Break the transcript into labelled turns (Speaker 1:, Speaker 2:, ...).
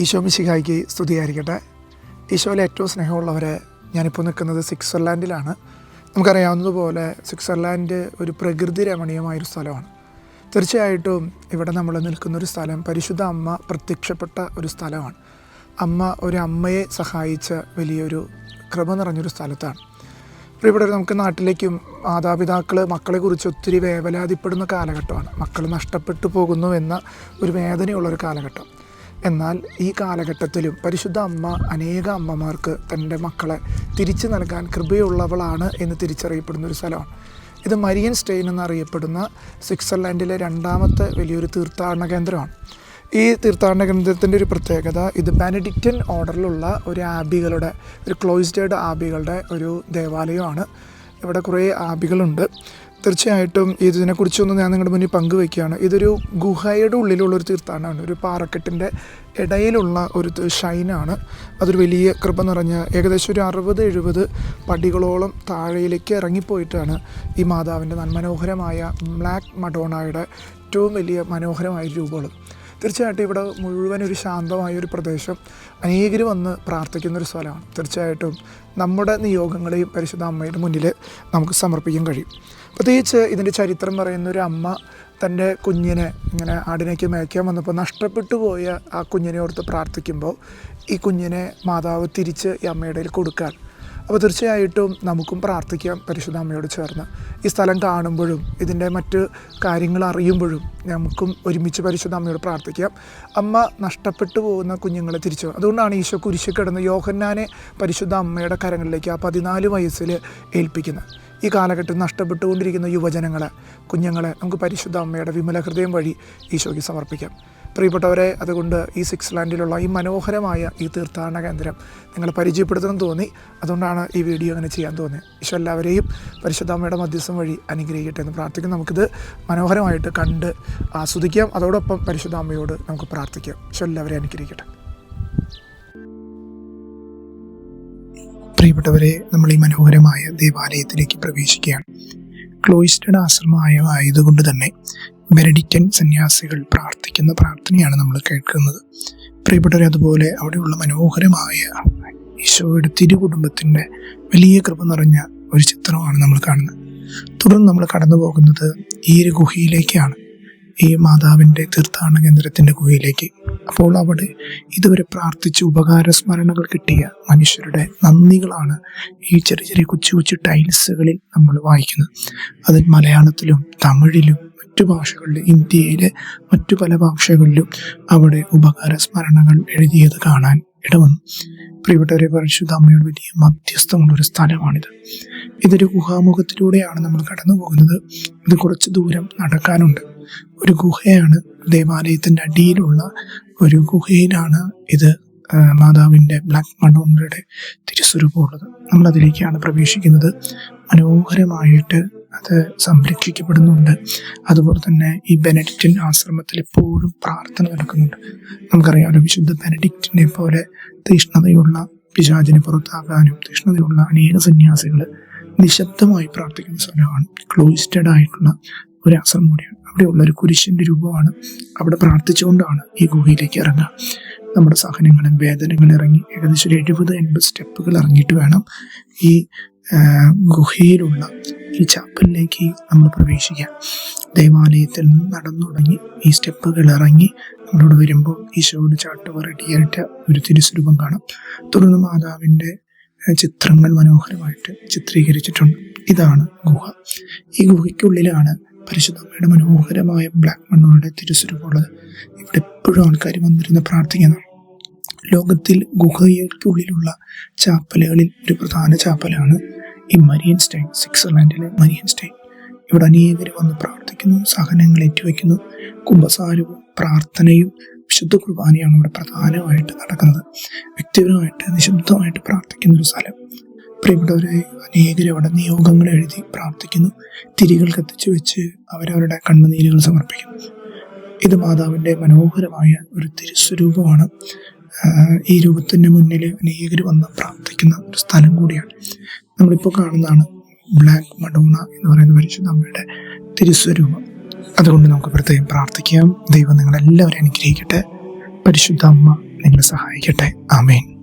Speaker 1: ഈശോ മിശിഹായ്ക്ക് സ്തുതിയായിരിക്കട്ടെ. ഈശോയിലെ ഏറ്റവും സ്നേഹമുള്ളവരെ, ഞാനിപ്പോൾ നിൽക്കുന്നത് സ്വിറ്റ്സർലാൻഡിലാണ്. നമുക്കറിയാവുന്നതുപോലെ സ്വിറ്റ്സർലാൻഡ് ഒരു പ്രകൃതി രമണീയമായൊരു സ്ഥലമാണ്. തീർച്ചയായിട്ടും ഇവിടെ നമ്മൾ നിൽക്കുന്നൊരു സ്ഥലം പരിശുദ്ധ അമ്മ പ്രത്യക്ഷപ്പെട്ട ഒരു സ്ഥലമാണ്. അമ്മ ഒരു അമ്മയെ സഹായിച്ച വലിയൊരു കൃപ നിറഞ്ഞൊരു സ്ഥലത്താണ്. അപ്പോൾ ഇവിടെ നമുക്ക് നാട്ടിലേക്കും മാതാപിതാക്കൾ മക്കളെക്കുറിച്ച് ഒത്തിരി വേവലാതിപ്പെടുന്ന കാലഘട്ടമാണ്. മക്കൾ നഷ്ടപ്പെട്ടു പോകുന്നു എന്ന ഒരു വേദനയുള്ളൊരു കാലഘട്ടം. എന്നാൽ ഈ കാലഘട്ടത്തിലും പരിശുദ്ധ അമ്മ അനേക അമ്മമാർക്ക് തൻ്റെ മക്കളെ തിരിച്ചു നൽകാൻ കൃപയുള്ളവളാണ് എന്ന് തിരിച്ചറിയപ്പെടുന്ന ഒരു സ്ഥലമാണ്. ഇത് മരിയൻ സ്റ്റെയിൻ എന്നറിയപ്പെടുന്ന സ്വിറ്റ്സർലാൻഡിലെ രണ്ടാമത്തെ വലിയൊരു തീർത്ഥാടന കേന്ദ്രമാണ്. ഈ തീർത്ഥാടന കേന്ദ്രത്തിൻ്റെ ഒരു പ്രത്യേകത, ഇത് ബെനഡിക്റ്റൻ ഓർഡറിലുള്ള ഒരു ആബികളുടെ, ഒരു ക്ലോയിസ്റ്റേഡ് ആബികളുടെ ഒരു ദേവാലയമാണ്. ഇവിടെ കുറേ ആബികളുണ്ട്. തീർച്ചയായിട്ടും ഇതിനെക്കുറിച്ചൊന്ന് ഞാൻ നിങ്ങളുടെ മുന്നിൽ പങ്കുവയ്ക്കുകയാണ്. ഇതൊരു ഗുഹയുടെ ഉള്ളിലുള്ളൊരു തീർത്ഥാടനമാണ്. ഒരു പാറക്കെട്ടിൻ്റെ ഇടയിലുള്ള ഒരു ഷൈനാണ്. അതൊരു വലിയ കൃപ നിറഞ്ഞ ഏകദേശം ഒരു 60-70 പടികളോളം താഴേയിലേക്ക് ഇറങ്ങിപ്പോയിട്ടാണ് ഈ മാതാവിൻ്റെ മനോഹരമായ ബ്ലാക്ക് മഡോണയുടെ ഏറ്റവും വലിയ മനോഹരമായ രൂപമുള്ളത്. തീർച്ചയായിട്ടും ഇവിടെ മുഴുവൻ ഒരു ശാന്തമായൊരു പ്രദേശം, അനേകർ വന്ന് പ്രാർത്ഥിക്കുന്നൊരു സ്ഥലമാണ്. തീർച്ചയായിട്ടും നമ്മുടെ നിയോഗങ്ങളെയും പരിശുദ്ധ അമ്മയുടെ മുന്നിൽ നമുക്ക് സമർപ്പിക്കാൻ കഴിയും. പ്രത്യേകിച്ച് ഇതിൻ്റെ ചരിത്രം പറയുന്ന ഒരു അമ്മ തൻ്റെ കുഞ്ഞിനെ ഇങ്ങനെ ആടിനേക്ക് മേയ്ക്കാൻ വന്നപ്പോൾ നഷ്ടപ്പെട്ടു പോയ ആ കുഞ്ഞിനെ ഓർത്ത് പ്രാർത്ഥിക്കുമ്പോൾ ഈ കുഞ്ഞിനെ മാതാവ് തിരിച്ച് ഈ അമ്മയുടെ കയ്യിൽ കൊടുക്കാൻ. അപ്പോൾ തീർച്ചയായിട്ടും നമുക്കും പ്രാർത്ഥിക്കാം പരിശുദ്ധ അമ്മയോട് ചേർന്ന്. ഈ സ്ഥലം കാണുമ്പോഴും ഇതിൻ്റെ മറ്റ് കാര്യങ്ങൾ അറിയുമ്പോഴും നമുക്കും ഒരുമിച്ച് പരിശുദ്ധ അമ്മയോട് പ്രാർത്ഥിക്കാം. അമ്മ നഷ്ടപ്പെട്ടു പോകുന്ന കുഞ്ഞുങ്ങളെ തിരിച്ചു. അതുകൊണ്ടാണ് ഈശോ കുരിശിൽ കിടന്ന് യോഹന്നാനെ പരിശുദ്ധ അമ്മയുടെ കരങ്ങളിലേക്ക് ആ 14 വയസ്സിൽ ഏൽപ്പിക്കുന്നത്. ഈ കാലഘട്ടത്തിൽ നഷ്ടപ്പെട്ടുകൊണ്ടിരിക്കുന്ന യുവജനങ്ങളെ, കുഞ്ഞുങ്ങളെ നമുക്ക് പരിശുദ്ധ അമ്മയുടെ വിമല ഹൃദയം വഴി ഈശോയ്ക്ക് സമർപ്പിക്കാം. പ്രിയപ്പെട്ടവരെ, അതുകൊണ്ട് ഈ സ്വിറ്റ്സർലാൻഡിലുള്ള ഈ മനോഹരമായ ഈ തീർത്ഥാടന കേന്ദ്രം നിങ്ങളെ പരിചയപ്പെടുത്തണം തോന്നി. അതുകൊണ്ടാണ് ഈ വീഡിയോ അങ്ങനെ ചെയ്യാൻ തോന്നിയത്. ഈശോ എല്ലാവരെയും പരിശുദ്ധ അമ്മയുടെ മധ്യസ്ഥം വഴി അനുഗ്രഹിക്കട്ടെ എന്ന് പ്രാർത്ഥിക്കും. നമുക്കിത് മനോഹരമായിട്ട് കണ്ട് ആസ്വദിക്കാം. അതോടൊപ്പം പരിശുദ്ധ അമ്മയോട് നമുക്ക് പ്രാർത്ഥിക്കാം. ഈശോ എല്ലാവരെയും അനുഗ്രഹിക്കട്ടെ. പ്രിയപ്പെട്ടവരെ, നമ്മൾ ഈ മനോഹരമായ ദേവാലയത്തിലേക്ക് പ്രവേശിക്കുകയാണ്. ക്ലോയിസ്റ്റഡ് ആശ്രമമായതുകൊണ്ട് തന്നെ ബെനഡിക്റ്റൻ സന്യാസികൾ പ്രാർത്ഥിക്കുന്ന പ്രാർത്ഥനയാണ് നമ്മൾ കേൾക്കുന്നത്. പ്രിയപ്പെട്ടവരെ, അതുപോലെ അവിടെയുള്ള മനോഹരമായ ഈശോയുടെ തിരുകുടുംബത്തിൻ്റെ വലിയ കൃപ നിറഞ്ഞ ഒരു ചിത്രമാണ് നമ്മൾ കാണുന്നത്. തുടർന്ന് നമ്മൾ കടന്നു പോകുന്നത് ഈ ഒരു ഗുഹയിലേക്കാണ്, ഈ മാതാവിൻ്റെ തീർത്ഥാടന കേന്ദ്രത്തിൻ്റെ ഗുഹയിലേക്ക്. അപ്പോൾ അവിടെ ഇതുവരെ പ്രാർത്ഥിച്ച് ഉപകാരസ്മരണകൾ കിട്ടിയ മനുഷ്യരുടെ നന്ദികളാണ് ഈ ചെറിയ ചെറിയ കൊച്ചു കൊച്ചു ടൈൽസുകളിൽ നമ്മൾ വായിക്കുന്നത്. അതിൽ മലയാളത്തിലും തമിഴിലും മറ്റു ഭാഷകളിലും ഇന്ത്യയിലെ മറ്റു പല ഭാഷകളിലും അവിടെ ഉപകാരസ്മരണകൾ എഴുതിയത് കാണാൻ ഇടവന്നു. പ്രിയപ്പെട്ടവരെ, പരിശുദ്ധ അമ്മയുടെ വലിയ മധ്യസ്ഥമുള്ളൊരു സ്ഥലമാണിത്. ഇതൊരു ഗുഹാമുഖത്തിലൂടെയാണ് നമ്മൾ കടന്നു പോകുന്നത്. ഇത് കുറച്ച് ദൂരം നടക്കാനുണ്ട്. ഒരു ഗുഹയാണ്, ദേവാലയത്തിൻ്റെ അടിയിലുള്ള ഒരു ഗുഹയിലാണ് ഇത് മാതാവിൻ്റെ ബ്ലാക്ക് മഡോണയുടെ തിരുസ്വരൂപമുള്ളത്. നമ്മളതിലേക്കാണ് പ്രവേശിക്കുന്നത്. മനോഹരമായിട്ട് അത് സംരക്ഷിക്കപ്പെടുന്നുണ്ട്. അതുപോലെ തന്നെ ഈ ബെനഡിക്റ്റൻ ആശ്രമത്തിൽ എപ്പോഴും പ്രാർത്ഥന നടക്കുന്നുണ്ട്. നമുക്കറിയാമല്ലോ, വിശുദ്ധ ബെനഡിക്റ്റിനെ പോലെ തീഷ്ണതയുള്ള പിശാചിനെ പുറത്താക്കാനും തീഷ്ണതയുള്ള അനേക സന്യാസികൾ നിശബ്ദമായി പ്രാർത്ഥിക്കുന്ന സ്ഥലമാണ്. ക്ലോയിസ്റ്റഡ് ആയിട്ടുള്ള ഒരു ആശ്രമം കൂടിയാണ്. അവിടെയുള്ള ഒരു കുരിശിൻ്റെ രൂപമാണ്. അവിടെ പ്രാർത്ഥിച്ചുകൊണ്ടാണ് ഈ ഗുഹയിലേക്ക് ഇറങ്ങുക. നമ്മുടെ സഹനങ്ങളും വേദനകളും ഇറങ്ങി ഏകദേശം 70-80 സ്റ്റെപ്പുകൾ ഇറങ്ങിയിട്ട് വേണം ഈ ഗുഹയിലുള്ള ഈ ചാപ്പലിലേക്ക് നമ്മൾ പ്രവേശിക്കാം. ദേവാലയത്തിൽ നിന്ന് നടന്നു തുടങ്ങി ഈ സ്റ്റെപ്പുകൾ ഇറങ്ങി നമ്മളോട് വരുമ്പോൾ ഈശോയോട് ചാട്ടുപറടിയായിട്ട് ഒരു തിരുസ്വരൂപം കാണാം. തുടർന്ന് മാതാവിൻ്റെ ചിത്രങ്ങൾ മനോഹരമായിട്ട് ചിത്രീകരിച്ചിട്ടുണ്ട്. ഇതാണ് ഗുഹ. ഈ ഗുഹയ്ക്കുള്ളിലാണ് പരിശുദ്ധ അമ്മയുടെ മനോഹരമായ ബ്ലാക്ക് മഡോണയുടെ തിരുസ്വരൂപമുള്ളത്. ഇവിടെ എപ്പോഴും ആൾക്കാർ വന്നിരുന്ന് പ്രാർത്ഥിക്കുന്നു. ലോകത്തിൽ ഗുഹയ്ക്കുള്ളിലുള്ള ചാപ്പലുകളിൽ ഒരു പ്രധാന ചാപ്പലാണ് ഈ മരിയൻ സ്റ്റെയിൻ, സ്വിറ്റ്സർലാൻഡിലെ മരിയൻ സ്റ്റെയിൻ. ഇവിടെ അനേകർ വന്ന് പ്രാർത്ഥിക്കുന്നു, സഹനങ്ങൾ ഏറ്റുവയ്ക്കുന്നു. കുമ്പസാരവും പ്രാർത്ഥനയും വിശുദ്ധ കുർബാനയാണ് ഇവിടെ പ്രധാനമായിട്ട് നടക്കുന്നത്. വ്യക്തിപരമായിട്ട് നിശബ്ദമായിട്ട് പ്രാർത്ഥിക്കുന്ന ഒരു സ്ഥലം. പ്രിയപ്പെട്ടവരെ, അനേകർ അവിടെ നിയോഗങ്ങൾ എഴുതി പ്രാർത്ഥിക്കുന്നു. തിരികൾ കത്തിച്ചു വെച്ച് അവരവരുടെ കണ്ണുനീരുകൾ സമർപ്പിക്കുന്നു. ഇത് മാതാവിൻ്റെ മനോഹരമായ ഒരു തിരുസ്വരൂപമാണ്. ഈ രൂപത്തിൻ്റെ മുന്നിൽ അനേകർ വന്ന് പ്രാർത്ഥിക്കുന്ന ഒരു സ്ഥലം കൂടിയാണ്. നമ്മളിപ്പോൾ കാണുന്നതാണ് ബ്ലാക്ക് മഡോണ എന്ന് പറയുന്ന പരിശുദ്ധ അമ്മയുടെ തിരുസ്വരൂപം. അതുകൊണ്ട് നമുക്ക് പ്രത്യേകം പ്രാർത്ഥിക്കാം. ദൈവം നിങ്ങളെല്ലാവരെയും അനുഗ്രഹിക്കട്ടെ. പരിശുദ്ധ അമ്മ നിങ്ങളെ സഹായിക്കട്ടെ. ആമേൻ.